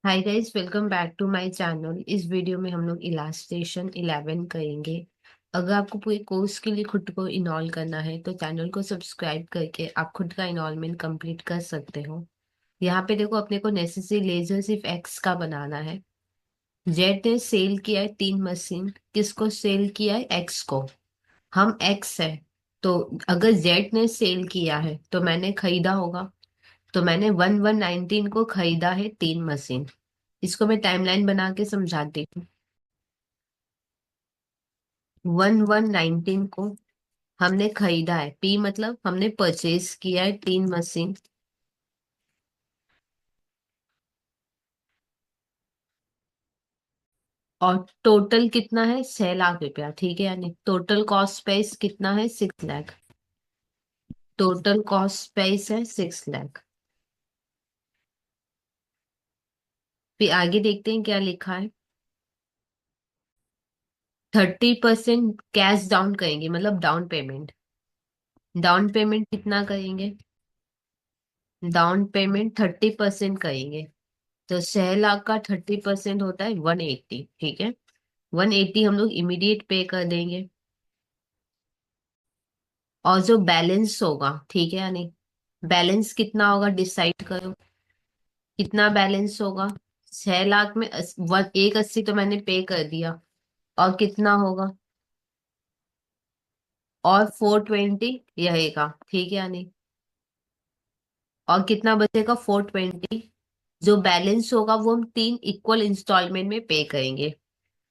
Hi guys, welcome back to my channel. इस video में हम लोग इलास्ट्रेशन 11 करेंगे। अगर आपको पूरे कोर्स के लिए खुद को इनरोल करना है तो चैनल को सब्सक्राइब करके आप खुद का इनरोलमेंट कंप्लीट कर सकते हो। यहाँ पे देखो, अपने को नेसेसरी लेजर सिर्फ एक्स का बनाना है। जेड ने सेल किया है 3 मशीन। किसको सेल किया है? एक्स को। हम एक्स है, तो अगर जेड ने सेल किया है तो मैंने खरीदा होगा। तो मैंने 1119 को खरीदा है 3 मशीन। इसको मैं टाइमलाइन बना के समझाती हूँ। 1119 को हमने खरीदा है, पी मतलब हमने परचेज किया है 3 मशीन। और टोटल कितना है? 6 लाख रुपया। ठीक है, यानी टोटल कॉस्ट प्राइस कितना है? 6 लाख। टोटल कॉस्ट प्राइस है 6 लाख। फिर आगे देखते हैं क्या लिखा है। 30% कैश डाउन करेंगे, मतलब डाउन पेमेंट। डाउन पेमेंट कितना करेंगे? डाउन पेमेंट 30% करेंगे। तो 6 लाख का 30% होता है 180। ठीक है, 180 हम लोग इमीडिएट पे कर देंगे। और जो बैलेंस होगा, ठीक है या नहीं, बैलेंस कितना होगा डिसाइड करो। कितना बैलेंस होगा? 6 लाख में 180 तो मैंने पे कर दिया। और कितना होगा? और 420 रहेगा। ठीक है या नहीं? और कितना बचेगा? 420। जो बैलेंस होगा वो हम 3 इक्वल इंस्टॉलमेंट में पे करेंगे।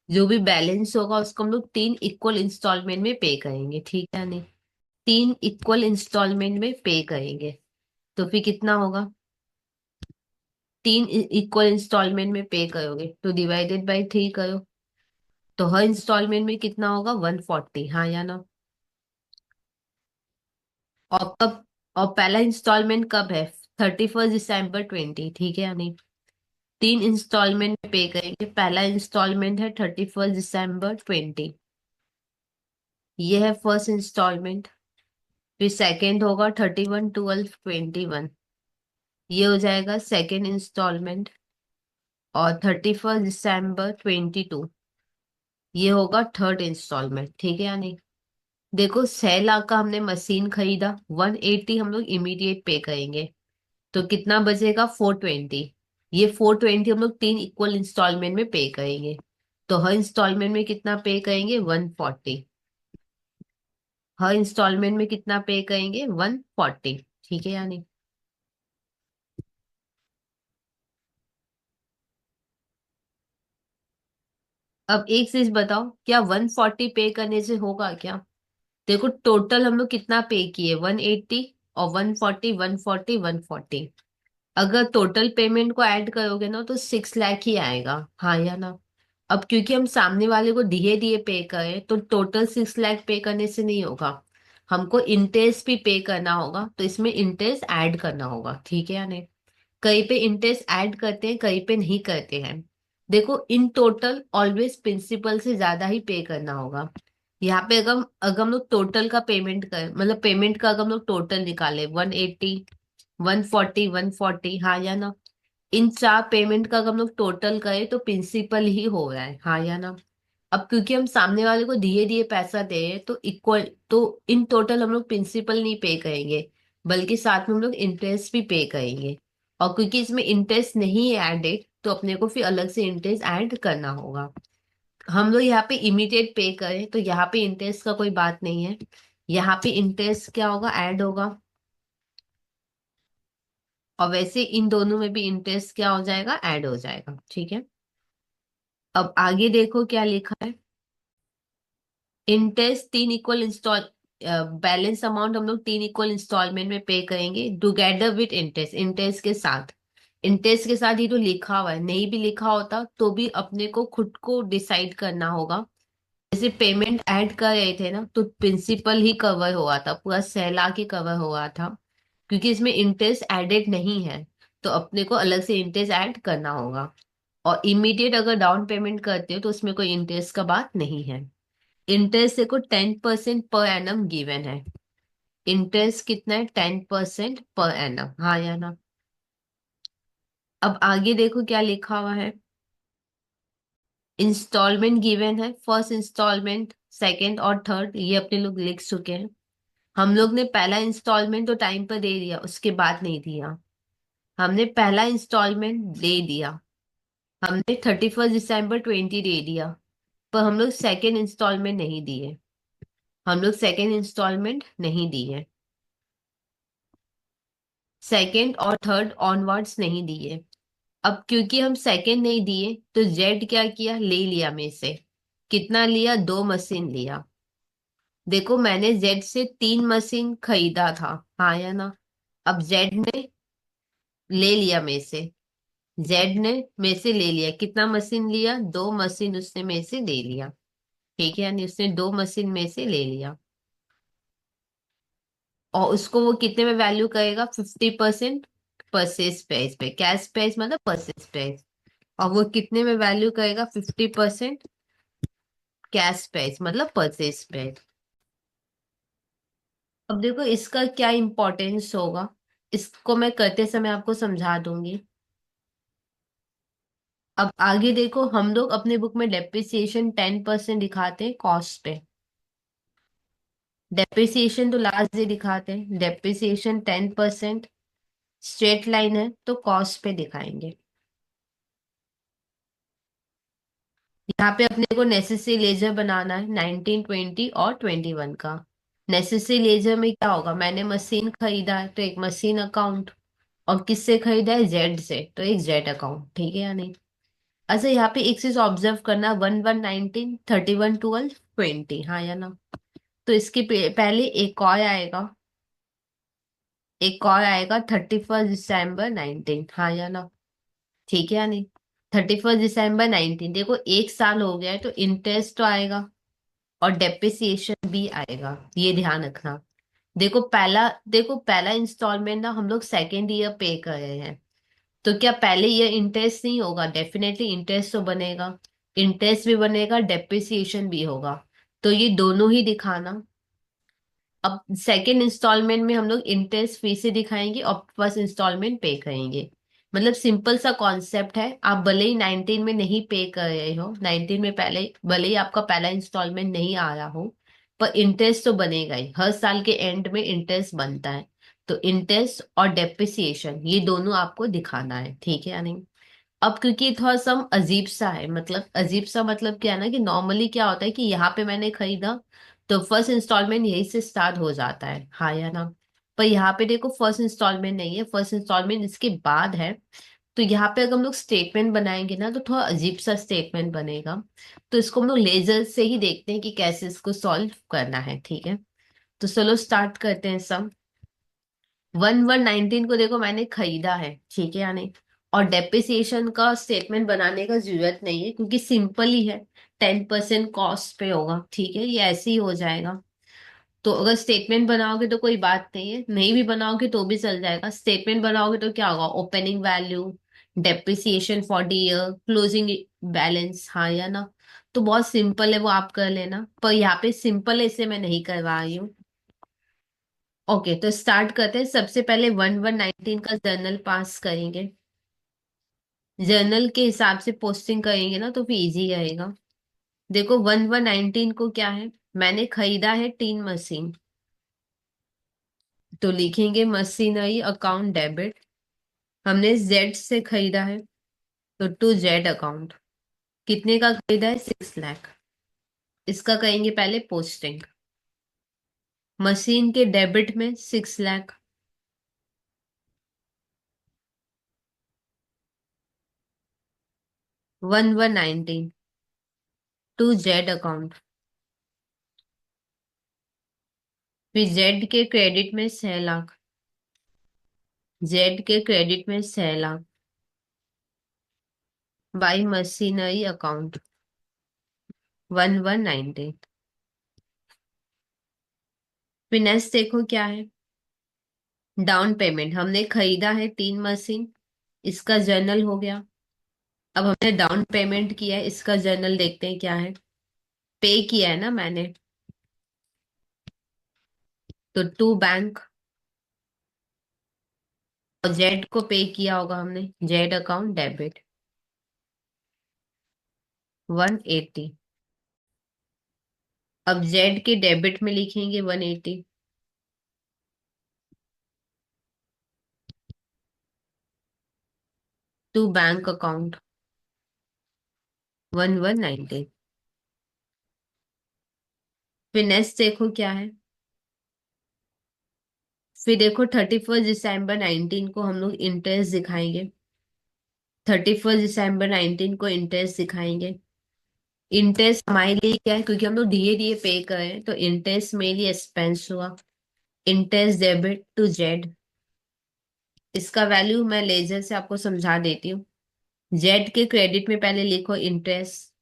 जो भी बैलेंस होगा उसको हम लोग 3 इक्वल इंस्टॉलमेंट में पे करेंगे। ठीक है या नहीं? 3 इक्वल इंस्टॉलमेंट में पे करेंगे। तो फिर कितना होगा? 3 इक्वल इंस्टॉलमेंट में पे करोगे तो डिवाइडेड बाई 3 करो। तो हर इंस्टॉलमेंट में कितना होगा? 140। हाँ या ना? और कब? और पहला इंस्टॉलमेंट कब है? 31 दिसंबर 20। ठीक है या नहीं? 3 इंस्टॉलमेंट में पे करेंगे। पहला इंस्टॉलमेंट है 31 दिसंबर 20। ये है फर्स्ट इंस्टॉलमेंट। फिर सेकेंड होगा 31 12 21। ये हो जाएगा सेकेंड इंस्टॉलमेंट। और 31 दिसंबर 22 ये होगा थर्ड इंस्टॉलमेंट। ठीक है या नहीं? देखो, 6 लाख का हमने मशीन खरीदा, 180 हम लोग इमीडिएट पे करेंगे। तो कितना बचेगा? 420। ये 420 हम लोग 3 इक्वल इंस्टॉलमेंट में पे करेंगे। तो हर इंस्टॉलमेंट में कितना पे करेंगे? 140। हर इंस्टॉलमेंट में कितना पे करेंगे? 140। ठीक है या नहीं? अब एक चीज बताओ, क्या 140 पे करने से होगा क्या? देखो, टोटल हम लोग कितना पे किए? 180। और 140 140 140। अगर टोटल पेमेंट को ऐड करोगे ना तो 6 लाख ही आएगा। हाँ या ना? अब क्योंकि हम सामने वाले को दिए दिए पे करें तो टोटल 6 लाख पे करने से नहीं होगा। हमको इंटरेस्ट भी पे करना होगा, तो इसमें इंटरेस्ट ऐड करना होगा। ठीक है या नहीं? कहीं पे इंटरेस्ट ऐड करते हैं, कहीं पे नहीं करते हैं। देखो, इन टोटल ऑलवेज प्रिंसिपल से ज्यादा ही पे करना होगा। यहाँ पे अगर हम लोग टोटल का पेमेंट कर, मतलब पेमेंट का अगर हम लोग टोटल निकाले 180 140 140। हाँ या ना? इन चार पेमेंट का अगर हम लोग टोटल करें तो प्रिंसिपल ही हो रहा है। हाँ या ना? अब क्योंकि हम सामने वाले को दिए दिए पैसा दे रहे हैं तो इक्वल, तो इन टोटल हम लोग प्रिंसिपल नहीं पे करेंगे, बल्कि साथ में हम लोग इंटरेस्ट भी पे करेंगे। और क्योंकि इसमें इंटरेस्ट नहीं है एडेड, तो अपने को फिर अलग से इंटरेस्ट ऐड करना होगा। हम लोग यहाँ पे इमीडिएट पे करें तो यहाँ पे इंटरेस्ट का कोई बात नहीं है। यहाँ पे इंटरेस्ट क्या होगा? ऐड होगा। और वैसे इन दोनों में भी इंटरेस्ट क्या हो जाएगा? ऐड हो जाएगा। ठीक है, अब आगे देखो क्या लिखा है। Interest 3 equal install, balance amount हम लोग 3 इक्वल इंस्टॉलमेंट में पे करेंगे टुगेदर विद इंटरेस्ट। इंटरेस्ट के साथ। इंटरेस्ट के साथ ही तो लिखा हुआ है, नहीं भी लिखा होता तो भी अपने को खुद को डिसाइड करना होगा। जैसे पेमेंट ऐड कर रहे थे ना तो प्रिंसिपल ही कवर हुआ था, पूरा 6 लाख ही कवर हुआ था। क्योंकि इसमें इंटरेस्ट एडेड नहीं है, तो अपने को अलग से इंटरेस्ट ऐड करना होगा। और इमीडिएट अगर डाउन पेमेंट करते हो तो उसमें कोई इंटरेस्ट का बात नहीं है। इंटरेस्ट देखो 10% पर एनम गिवन है। इंटरेस्ट कितना है? 10% पर एनम। हाँ या ना? अब आगे देखो क्या लिखा हुआ है। इंस्टॉलमेंट गिवन है, फर्स्ट इंस्टॉलमेंट, सेकंड और थर्ड, ये अपने लोग लिख चुके हैं। हम लोग ने पहला इंस्टॉलमेंट तो टाइम पर दे दिया, उसके बाद नहीं दिया। हमने पहला इंस्टॉलमेंट दे दिया, हमने 31 दिसंबर 20 दे दिया, पर हम लोग सेकेंड इंस्टॉलमेंट नहीं दिए। हम लोग सेकेंड इंस्टॉलमेंट नहीं दिए, सेकेंड और थर्ड ऑनवर्ड्स नहीं दिए। अब क्योंकि हम सेकेंड नहीं दिए तो जेड क्या किया, ले लिया में से। कितना लिया, 2 मशीन लिया। देखो मैंने जेड से 3 मशीन खरीदा था, हाँ या ना। अब जेड ने ले लिया में से, जेड ने में से ले लिया, कितना मशीन लिया, 2 मशीन उसने में से ले लिया। ठीक है, यानी उसने 2 मशीन में से ले लिया। और उसको वो कितने में वैल्यू करेगा, 50% परचेज प्राइस पे, कैश प्राइस मतलब परचेज प्राइस। और वो कितने में वैल्यू करेगा, 50% कैश प्राइस मतलब परचेज प्राइस। अब देखो इसका क्या इंपॉर्टेंस होगा, इसको मैं करते समय आपको समझा दूंगी। अब आगे देखो, हम लोग अपने बुक में डेप्रिसिएशन 10% दिखाते हैं कॉस्ट पे। डेप्रिसिएशन तो लास्ट डे दिखाते हैं, डेप्रिसिएशन 10% स्ट्रेट लाइन है तो कॉस्ट पे दिखाएंगे। यहाँ पे अपने को नेसेसरी लेजर बनाना है 19, 20 और 21 का। नेसेसरी लेजर में क्या होगा, मैंने मशीन खरीदा है तो एक मशीन अकाउंट, और किससे खरीदा है, जेड से, तो एक जेड अकाउंट। ठीक है या नहीं। अच्छा यहाँ पे एक चीज ऑब्जर्व करना, 11, 19, 31, 12, 20, हाँ या ना। तो इसके पहले एक और आएगा 31 दिसंबर 19, हाँ या ना। ठीक है या नहीं। 31 दिसंबर 19, देखो एक साल हो गया है तो इंटरेस्ट तो आएगा और डेप्रिसिएशन भी आएगा, ये ध्यान रखना। देखो पहला इंस्टॉलमेंट ना हम लोग सेकेंड ईयर पे कर रहे हैं, तो क्या पहले ईयर इंटरेस्ट नहीं होगा, डेफिनेटली इंटरेस्ट तो बनेगा। इंटरेस्ट भी बनेगा, डेप्रिसिएशन भी होगा, तो ये दोनों ही दिखाना। अब सेकेंड इंस्टॉलमेंट में हम लोग इंटरेस्ट फी से दिखाएंगे और फर्स्ट इंस्टॉलमेंट पे करेंगे। मतलब सिंपल सा कॉन्सेप्ट है, आप भले ही 19 में नहीं पे कर रहे हो, 19 में पहले भले ही आपका पहला इंस्टॉलमेंट नहीं आ रहा हो, पर इंटरेस्ट तो बनेगा ही, हर साल के एंड में इंटरेस्ट बनता है। तो इंटरेस्ट और डेप्रिसिएशन ये दोनों आपको दिखाना है, ठीक है या नहीं। अब क्योंकि थोड़ा सा अजीब सा है, मतलब अजीब सा मतलब क्या है ना, कि नॉर्मली क्या होता है कि यहाँ पे मैंने खरीदा तो फर्स्ट इंस्टॉलमेंट यही से स्टार्ट हो जाता है, हाँ या ना। पर यहाँ पे देखो फर्स्ट इंस्टॉलमेंट नहीं है, फर्स्ट इंस्टॉलमेंट इसके बाद है। तो यहाँ पे अगर हम लोग स्टेटमेंट बनाएंगे ना तो थोड़ा अजीब सा स्टेटमेंट बनेगा। तो इसको हम लोग लेजर से ही देखते हैं कि कैसे इसको सॉल्व करना है, ठीक है। तो चलो स्टार्ट करते हैं सब। 11, 19 को देखो मैंने खरीदा है, ठीक है या नहीं। और डेप्रिसिएशन का स्टेटमेंट बनाने का जरूरत नहीं है क्योंकि सिंपल ही है, 10% कॉस्ट पे होगा, ठीक है, ये ऐसे ही हो जाएगा। तो अगर स्टेटमेंट बनाओगे तो कोई बात नहीं है, नहीं भी बनाओगे तो भी चल जाएगा। स्टेटमेंट बनाओगे तो क्या होगा, opening value, depreciation for the year, closing balance, हाँ या ना। तो बहुत सिंपल है, वो आप कर लेना, पर यहाँ पे सिंपल है इसलिए मैं नहीं करवा रही हूँ। ओके तो स्टार्ट करते हैं, सबसे पहले 11, 19 का जर्नल पास करेंगे। जर्नल के हिसाब से पोस्टिंग करेंगे ना तो फिर इजी रहेगा। देखो 11, 19 को क्या है, मैंने खरीदा है 3 मशीन, तो लिखेंगे मशीनरी अकाउंट डेबिट। हमने जेड से खरीदा है तो टू जेड अकाउंट। कितने का खरीदा है, 6 लाख। इसका करेंगे पहले पोस्टिंग। मशीन के डेबिट में 6 लाख, 11, 19 टू जेड अकाउंट। फिर जेड के क्रेडिट में 6 लाख, जेड के क्रेडिट में 6 लाख बाई मशीनरी अकाउंट 11, 19। फिर नेक्स्ट देखो क्या है, डाउन पेमेंट। हमने खरीदा है 3 मशीन, इसका जर्नल हो गया। अब हमने डाउन पेमेंट किया है, इसका जर्नल देखते हैं क्या है। पे किया है ना मैंने, तो टू बैंक और जेड को पे किया होगा हमने, जेड अकाउंट डेबिट 180। अब जेड के डेबिट में लिखेंगे 180 टू बैंक अकाउंट 1190। फिर नेक्स्ट देखो क्या है। फिर देखो 31 दिसंबर 19 को हम लोग इंटरेस्ट दिखाएंगे। 31 दिसंबर 19 को इंटरेस्ट दिखाएंगे। इंटरेस्ट हमारे लिए क्या है, क्योंकि हम लोग धीरे धीरे पे कर रहे हैं, तो इंटरेस्ट मेरे लिए एक्सपेंस हुआ। इंटरेस्ट डेबिट टू जेड, इसका वैल्यू मैं लेजर से आपको समझा देती हूँ। जेड के क्रेडिट में पहले लिखो इंटरेस्ट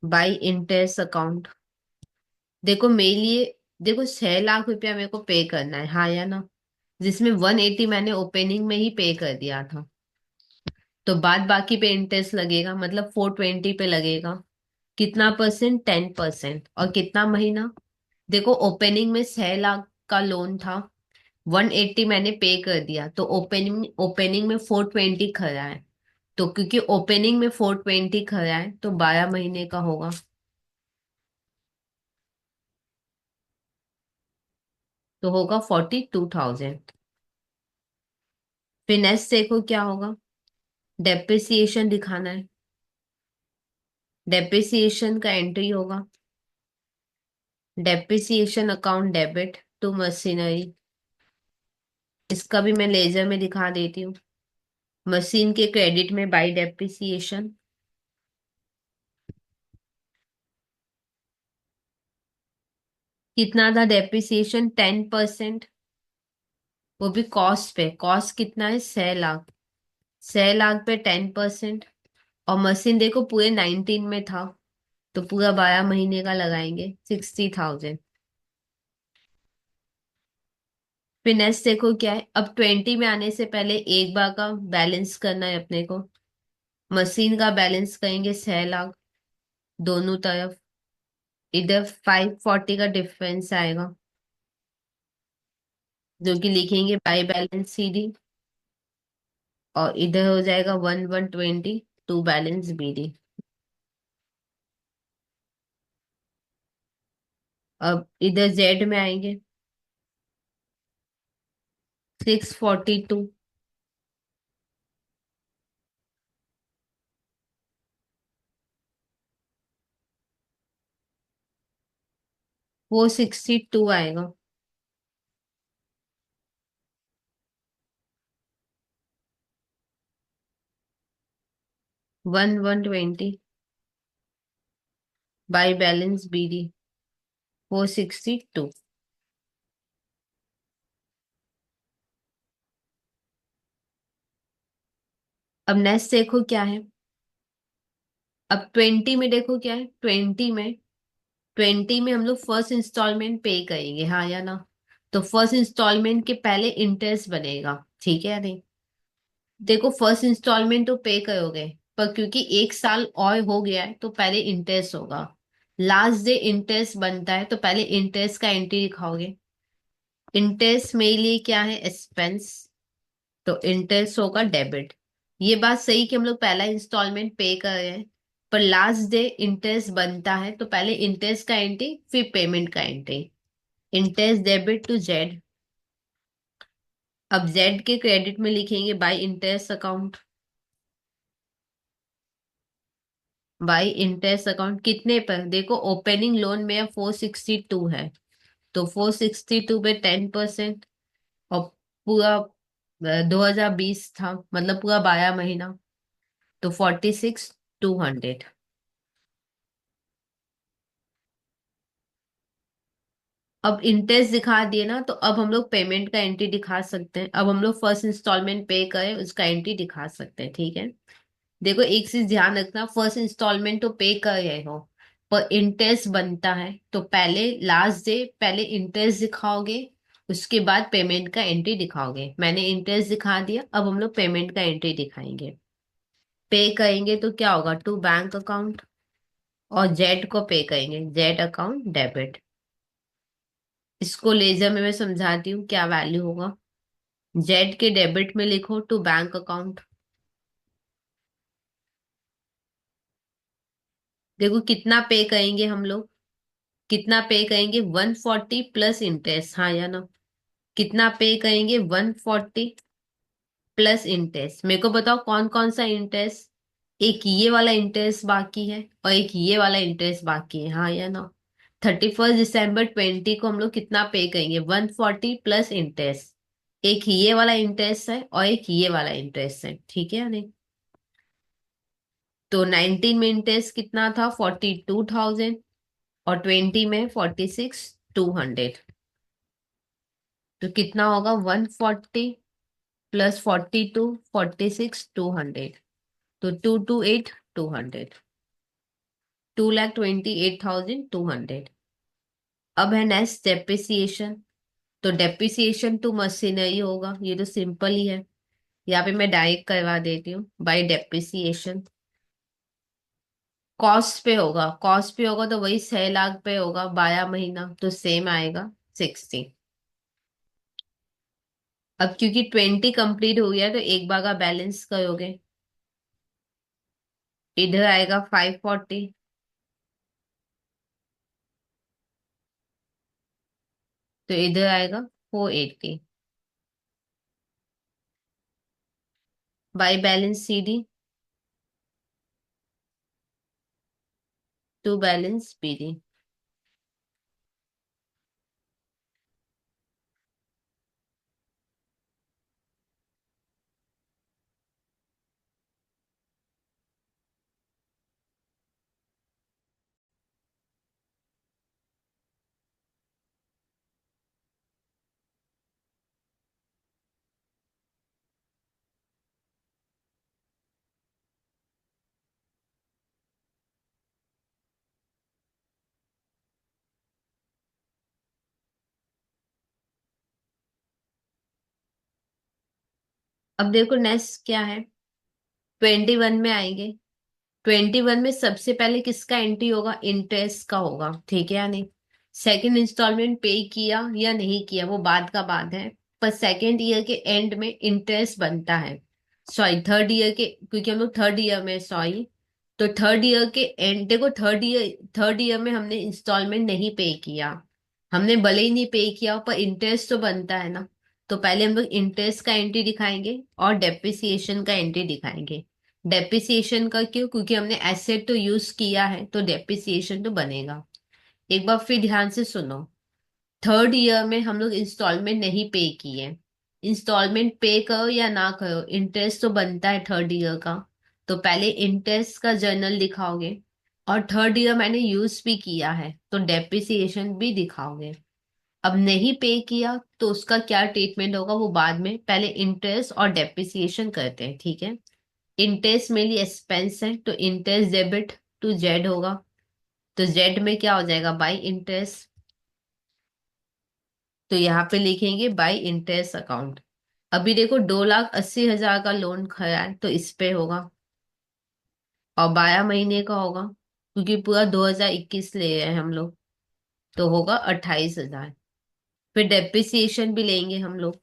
बाय इंटरेस्ट अकाउंट। देखो मेरे लिए, देखो 6 लाख रुपया मेरे को पे करना है, हाँ या ना, जिसमें 180 मैंने ओपनिंग में ही पे कर दिया था। तो बाद बाकी पे इंटरेस्ट लगेगा, मतलब 420 पे लगेगा। कितना परसेंट? 10%। और कितना महीना? देखो ओपनिंग में 6 लाख का लोन था, 180 मैंने पे कर दिया, तो ओपनिंग ओपनिंग में 420 खरा है। तो क्योंकि ओपनिंग में 420 खरा है, तो 12 महीने का होगा, तो होगा 42,000। फिर नेक्स्ट देखो क्या होगा। डेप्रिसिएशन दिखाना है। डेप्रिसिएशन का एंट्री होगा depreciation account debit to machinery. इसका भी मैं लेजर में दिखा देती हूँ। मशीन के क्रेडिट में बाय डेप्रिसिएशन। कितना था डेप्रिसिएशन? 10%। वो भी कॉस्ट पे। कॉस्ट कितना है? 6 लाख। 6 लाख पे 10%। और मशीन देखो पूरे 19 में था, तो पूरा 12 महीने का लगाएंगे, 60,000। फिर नेक्स्ट देखो क्या है। अब 20 में आने से पहले एक बार का बैलेंस करना है अपने को। मशीन का बैलेंस करेंगे 6 लाख दोनों तरफ। इधर 540 का डिफरेंस आएगा, जो कि लिखेंगे बाय बैलेंस सीडी। और इधर हो जाएगा 1120 टू बैलेंस बीडी। अब इधर जेड में आएंगे, 642। वो 62 आएगा। 1120 बाय बैलेंस बीडी 462। अब नेक्स्ट देखो क्या है। अब 20 में देखो क्या है। 20 में हम लोग फर्स्ट इंस्टॉलमेंट पे करेंगे, हाँ या ना। तो फर्स्ट इंस्टॉलमेंट के पहले इंटरेस्ट बनेगा, ठीक है या नहीं। देखो फर्स्ट इंस्टॉलमेंट तो पे करोगे, पर क्योंकि एक साल और हो गया है, तो पहले इंटरेस्ट होगा। लास्ट डे इंटरेस्ट बनता है, तो पहले इंटरेस्ट का एंट्री दिखाओगे। इंटरेस्ट मेरे लिए क्या है? एक्सपेंस। तो इंटरेस्ट होगा डेबिट। ये बात सही कि हम लोग पहला इंस्टॉलमेंट पे कर रहे हैं, पर लास्ट डे इंटरेस्ट बनता है, तो पहले इंटरेस्ट का एंट्री फिर पेमेंट का entry. Interest debit to Z. अब जेड के क्रेडिट में लिखेंगे by interest account. By interest account कितने पर? देखो ओपनिंग लोन में 462 है, तो 462 पे 10%। और पूरा 2020 था, मतलब पूरा 12 महीना, तो 46,200। अब इंटरेस्ट दिखा दिए ना, तो अब हम लोग पेमेंट का एंट्री दिखा सकते हैं। अब हम लोग फर्स्ट इंस्टॉलमेंट पे करें, उसका एंट्री दिखा सकते हैं, ठीक है। देखो एक चीज ध्यान रखना, फर्स्ट इंस्टॉलमेंट तो पे कर रहे हो, पर इंटरेस्ट बनता है, तो पहले लास्ट डे पहले इंटरेस्ट दिखाओगे, उसके बाद पेमेंट का एंट्री दिखाओगे। मैंने इंटरेस्ट दिखा दिया, अब हम लोग पेमेंट का एंट्री दिखाएंगे। पे करेंगे तो क्या होगा? To bank account. और जेड को पे करेंगे, जेड अकाउंट डेबिट। इसको लेजर में मैं समझाती हूँ क्या वैल्यू होगा। जेड के डेबिट में लिखो टू बैंक अकाउंट। देखो कितना पे करेंगे हम लोग, कितना पे करेंगे 140 प्लस इंटरेस्ट, हाँ या ना। कितना पे करेंगे 140 प्लस इंटरेस्ट। मेरे को बताओ कौन कौन सा इंटरेस्ट। एक ये वाला इंटरेस्ट बाकी है और एक ये वाला इंटरेस्ट बाकी है, हाँ या ना। 31 दिसंबर 20 को हम लोग कितना पे करेंगे 140 प्लस इंटरेस्ट। एक ये वाला इंटरेस्ट है और एक ये वाला इंटरेस्ट है, ठीक है या नहीं। तो 19 में इंटरेस्ट कितना था 42,000 और 20 में 46,200। तो कितना होगा 140 प्लस 42, 46,200। तो 228,200, 2,28,200। अब है नेक्स्ट डेप्रिसिएशन। तो डेप्रिसिएशन टू मशीनरी होगा, ये तो सिंपल ही है। यहाँ पे मैं डायरेक्ट करवा देती हूँ बाय डेप्रिसिएशन। कॉस्ट पे होगा, कॉस्ट पे होगा तो वही 6 लाख पे होगा 12 महीना, तो सेम आएगा 60। अब क्योंकि 20 कंप्लीट हो गया तो एक बार का बैलेंस करोगे। इधर आएगा 540, तो इधर आएगा 480 by balance CD to balance PD। अब देखो नेक्स्ट क्या है, 21 में आएंगे। 21 में सबसे पहले किसका एंट्री होगा, इंटरेस्ट का होगा, ठीक है या नहीं। सेकंड इंस्टॉलमेंट पे किया या नहीं किया वो बाद का बात है, पर सेकंड ईयर के एंड में इंटरेस्ट बनता है। सॉरी थर्ड ईयर के, क्योंकि हम लोग थर्ड ईयर में, सॉरी। तो थर्ड ईयर के एंड, देखो थर्ड ईयर में हमने इंस्टॉलमेंट नहीं पे किया। हमने भले ही नहीं पे किया पर इंटरेस्ट तो बनता है ना। तो पहले हम लोग इंटरेस्ट का एंट्री दिखाएंगे और डेप्रिसिएशन का एंट्री दिखाएंगे। डेप्रिसिएशन का क्यों, क्योंकि हमने एसेट तो यूज किया है तो डेप्रिसिएशन तो बनेगा। एक बार फिर ध्यान से सुनो। थर्ड ईयर में हम लोग इंस्टॉलमेंट नहीं पे किए। इंस्टॉलमेंट पे करो या ना करो इंटरेस्ट तो बनता है थर्ड ईयर का। तो पहले इंटरेस्ट का जर्नल दिखाओगे, और थर्ड ईयर मैंने यूज भी किया है तो डेप्रिसिएशन भी दिखाओगे। अब नहीं पे किया तो उसका क्या ट्रीटमेंट होगा वो बाद में, पहले इंटरेस्ट और डेप्रिसिएशन करते हैं, ठीक है। इंटरेस्ट मेनली एक्सपेंस है तो इंटरेस्ट डेबिट टू जेड होगा। तो जेड में क्या हो जाएगा बाई इंटरेस्ट। तो यहाँ पे लिखेंगे बाई इंटरेस्ट अकाउंट। अभी देखो 2,80,000 का लोन खड़ा है तो इस पे होगा, और 12 महीने का होगा क्योंकि पूरा 2021 ले रहे हैं हम लोग, तो होगा 28,000। फिर डेप्रिसिएशन भी लेंगे हम लोग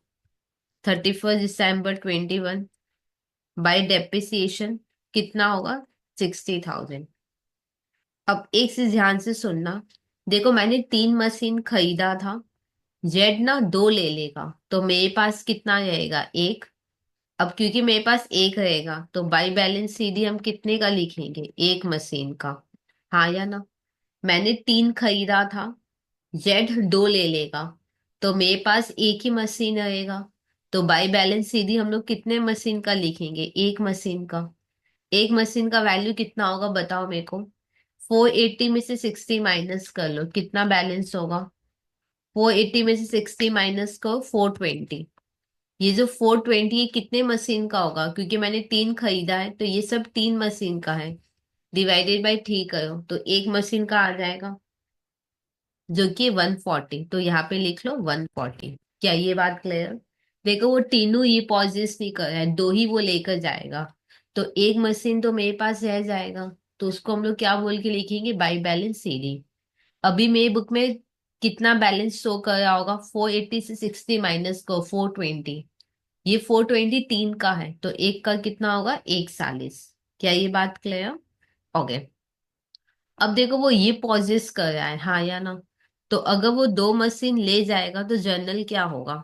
31 दिसंबर 2021 बाई डेप्रिसिएशन कितना होगा 60,000। अब एक चीज ध्यान से सुनना। देखो मैंने 3 मशीन खरीदा था, जेड ना 2 ले लेगा तो मेरे पास कितना रहेगा 1। अब क्योंकि मेरे पास 1 रहेगा तो बाई बैलेंस CD हम कितने का लिखेंगे 1 मशीन का, हाँ या ना। मैंने 3 खरीदा था, जेड 2 ले लेगा तो मेरे पास 1 ही मशीन रहेगा। तो बाई बैलेंस CD हम लोग कितने मशीन का लिखेंगे 1 मशीन का। 1 मशीन का वैल्यू कितना होगा बताओ मेरे को। 480 में से 60 माइनस कर लो, कितना बैलेंस होगा। 480 में से 60 माइनस करो 420। ये जो 420 ये कितने मशीन का होगा, क्योंकि मैंने 3 खरीदा है तो ये सब 3 मशीन का है। डिवाइडेड बाई 3 करो तो 1 मशीन का आ जाएगा जो कि 140। तो यहाँ पे लिख लो 140। क्या ये बात क्लियर। देखो वो तीनों ये पॉजिटिव नहीं कर रहा है, 2 ही वो लेकर जाएगा। तो 1 मशीन तो मेरे पास रह जाएगा, तो उसको हम लोग क्या बोल के लिखेंगे बाई बैलेंस CD। अभी मेरी बुक में कितना बैलेंस शो कर रहा होगा, 480 से 60 माइनस को 420। ये 420 3 का है, तो एक का कितना होगा, 140। क्या ये बात क्लियर? ओके। अब देखो वो ये पॉजेस कर रहा है, हाँ या ना? तो अगर वो दो मशीन ले जाएगा तो जनरल क्या होगा?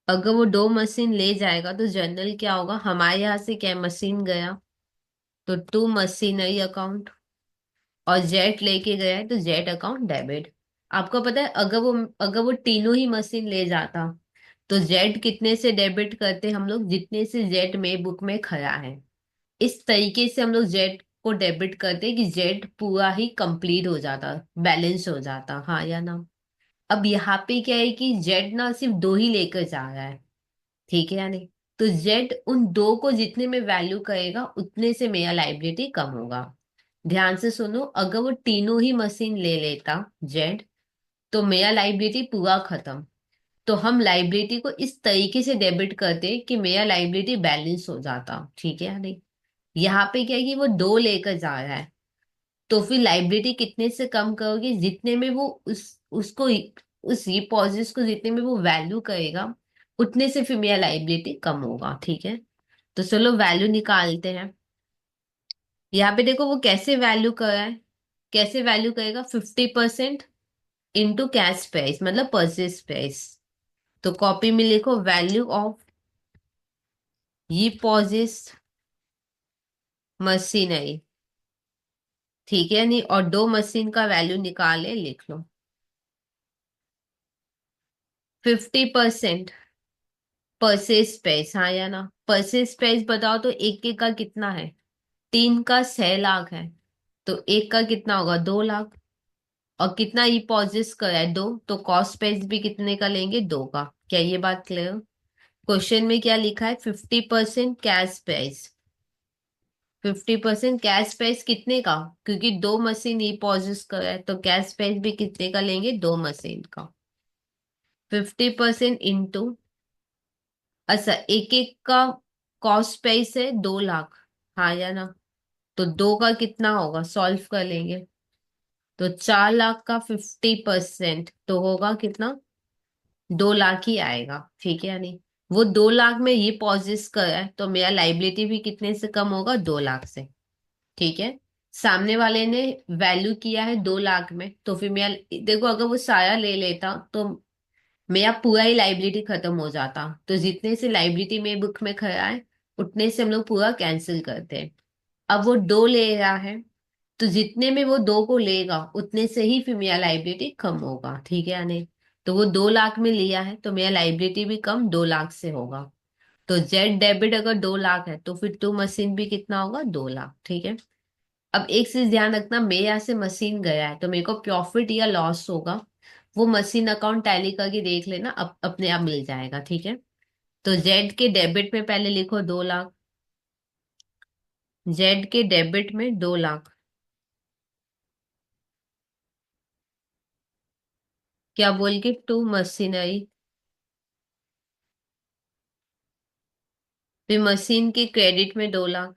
अगर वो दो मशीन ले जाएगा तो जनरल क्या होगा? हमारे यहाँ से क्या मशीन गया, तो टू मशीनरी अकाउंट, और जेट लेके गया है तो जेट अकाउंट डेबिट। आपको पता है अगर वो तीनों ही मशीन ले जाता तो जेट कितने से डेबिट करते हम लोग, जितने से जेट में बुक में खड़ा है। इस तरीके से हम लोग जेट को डेबिट करते कि जेट पूरा ही कंप्लीट हो जाता, बैलेंस हो जाता, हाँ या ना? अब यहाँ पे क्या है कि जेट ना सिर्फ दो ही लेकर जा रहा है, ठीक है या नहीं? तो जेड उन दो को जितने में वैल्यू करेगा उतने से मेरा लाइबिलिटी कम होगा। ध्यान से सुनो, अगर वो तीनों ही मशीन ले लेता जेड, तो मेरा लाइबिलिटी पूरा खत्म। तो हम लाइबिलिटी को इस तरीके से डेबिट करते कि मेरा लाइबिलिटी बैलेंस हो जाता, ठीक है या नहीं? यहाँ पे क्या है कि वो दो लेकर जा रहा है, तो फिर लाइबिलिटी कितने से कम करोगे, जितने में वो उसको उस डिपॉजिट को जितने में वो वैल्यू करेगा उतने से फिर मेरा लाइबिलिटी कम होगा, ठीक है? तो चलो वैल्यू निकालते हैं। यहाँ पे देखो वो कैसे वैल्यू कर रहा है, कैसे वैल्यू करेगा, 50% इंटू कैश प्राइस मतलब परचेज प्राइस। तो कॉपी में लिखो वैल्यू ऑफ ये पॉजिस मशीनरी, ठीक है नहीं? और दो मशीन का वैल्यू निकाले, लिख लो 50% परचेज प्राइस, हाँ या ना? परचेज प्राइस बताओ तो एक एक का कितना है, तीन का 6 लाख है, तो एक का कितना होगा, 2 लाख। और कितना ई पॉजिस का है, दो, तो कॉस्ट प्राइस भी कितने का लेंगे, दो का। क्या ये बात क्लियर? क्वेश्चन में क्या लिखा है, 50% कैश प्राइस। 50% कैश प्राइस कितने का? क्योंकि दो मशीन ई पॉजिस का है तो कैश प्राइस भी कितने का लेंगे, दो मशीन का। 50% इंटू, अच्छा एक एक का कॉस्ट प्राइस है 2 लाख, हाँ या ना? तो दो का कितना होगा, सॉल्व कर लेंगे। तो 4 लाख का 50% तो होगा कितना, 2 लाख ही आएगा, ठीक है या नहीं? वो 2 लाख में ये पॉजिस कर है तो मेरा लाइबिलिटी भी कितने से कम होगा, 2 लाख से, ठीक है? सामने वाले ने वैल्यू किया है 2 लाख में, तो फिर मेरा, देखो अगर वो सारा ले लेता तो मेरा पूरा ही लाइबिलिटी खत्म हो जाता। तो जितने से लाइबिलिटी में बुक में खड़ा है उतने से हम लोग पूरा कैंसिल करते हैं। अब वो दो ले रहा है, तो जितने में वो दो को लेगा उतने से ही फिर मेरा लाइबिलिटी कम होगा, ठीक है या नहीं? तो वो 2 लाख में लिया है तो मेरा लाइबिलिटी भी कम 2 लाख से होगा। तो जेड डेबिट अगर 2 लाख है तो फिर टू मशीन भी कितना होगा, 2 लाख, ठीक है? अब एक चीज ध्यान रखना, मेरे यहाँ से मशीन गया है तो मेरे को प्रॉफिट या लॉस होगा, वो मशीन अकाउंट टैली करके देख लेना, अपने आप मिल जाएगा, ठीक है? तो जेड के डेबिट में पहले लिखो 2 लाख, जेड के डेबिट में 2 लाख। क्या बोल के, टू मशीनरी। फिर मशीन के क्रेडिट में 2 लाख,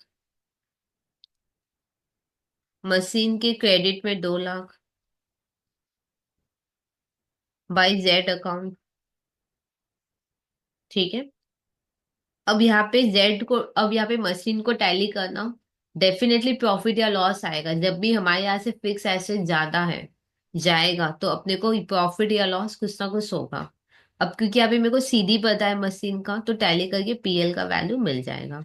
मशीन के क्रेडिट में 2 लाख बाई जेड अकाउंट, ठीक है? अब यहाँ पे जेड को, अब यहाँ पे मशीन को टैली करना, डेफिनेटली प्रॉफिट या लॉस आएगा जब भी हमारे यहाँ से फिक्स एसेट ज्यादा है, जाएगा तो अपने को प्रॉफिट या लॉस कुछ ना कुछ होगा। अब क्योंकि अभी मेरे को सीधी पता है मशीन का, तो टैली करके पीएल का वैल्यू मिल जाएगा।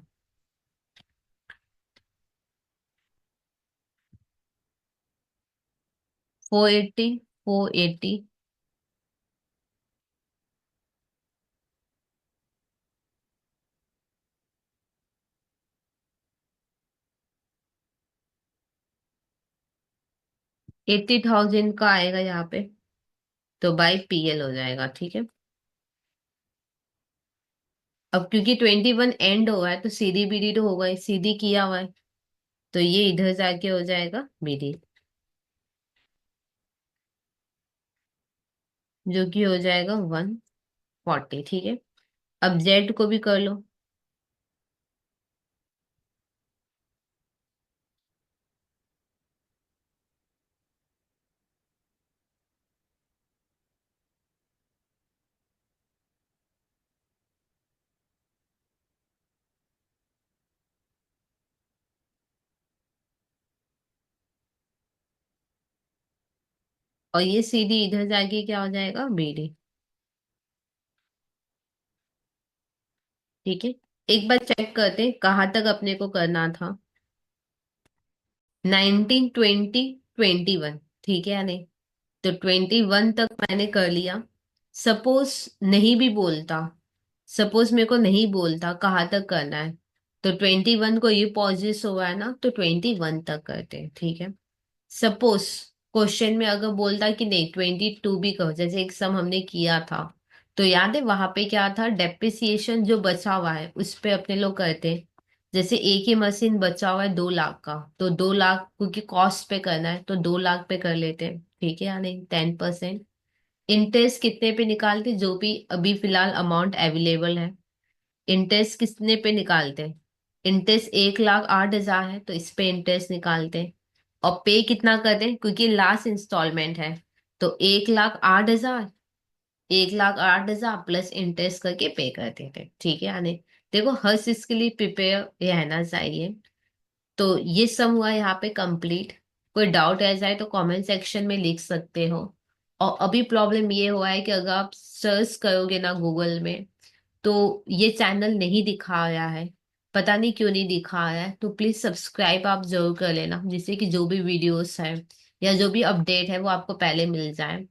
480, 480, 80,000 का आएगा यहाँ पे, तो बाई पीएल हो जाएगा, ठीक है? अब क्योंकि 21 एंड हुआ है तो सीधी बीडी तो होगा ही, सीधी किया हुआ है, तो ये इधर जाके हो जाएगा बीडी, जो कि हो जाएगा 140, ठीक है? अब जेड को भी कर लो। और ये CD इधर जाके क्या हो जाएगा, BD। ठीक है। एक बार चेक करते हैं कहाँ तक अपने को करना था। 19, 20, 21, ठीक है या नहीं? तो 21 तक मैंने कर लिया। सपोज नहीं भी बोलता, सपोज मेरे को नहीं बोलता कहाँ तक करना है, तो 21 को ये पॉजिस हुआ है ना, तो 21 तक करते हैं, ठीक है। सपोज क्वेश्चन में अगर बोलता कि नहीं 22 भी कहो, जैसे एक सम हमने किया था, तो याद है वहां पे क्या था, डेप्रिसिएशन जो बचा हुआ है उस पे अपने लोग करते हैं। जैसे एक ही मशीन बचा हुआ है 2 लाख का, तो 2 लाख क्योंकि कॉस्ट पे करना है तो 2 लाख पे कर लेते हैं, ठीक है या नहीं? 10%। इंटरेस्ट कितने पे निकालते, जो भी अभी फिलहाल अमाउंट अवेलेबल है। इंटरेस्ट कितने पे निकालते हैं? इंटरेस्ट 1,08,000 है तो इस पे इंटरेस्ट निकालते हैं। और पे कितना करते हैं, क्योंकि लास्ट इंस्टॉलमेंट है, तो 1,08,000, 1,08,000 प्लस इंटरेस्ट करके पे कर देते हैं, ठीक है यानी। देखो हर चीज के लिए प्रिपेयर रहना चाहिए। तो ये सब हुआ यहाँ पे कंप्लीट। कोई डाउट आ जाए तो कमेंट सेक्शन में लिख सकते हो। और अभी प्रॉब्लम ये हुआ है कि अगर आप सर्च करोगे ना गूगल में, तो ये चैनल नहीं दिखाया है। पता नहीं क्यों नहीं दिखाया है, तो प्लीज सब्सक्राइब आप जरूर कर लेना, जिससे कि जो भी वीडियोस है या जो भी अपडेट है वो आपको पहले मिल जाए।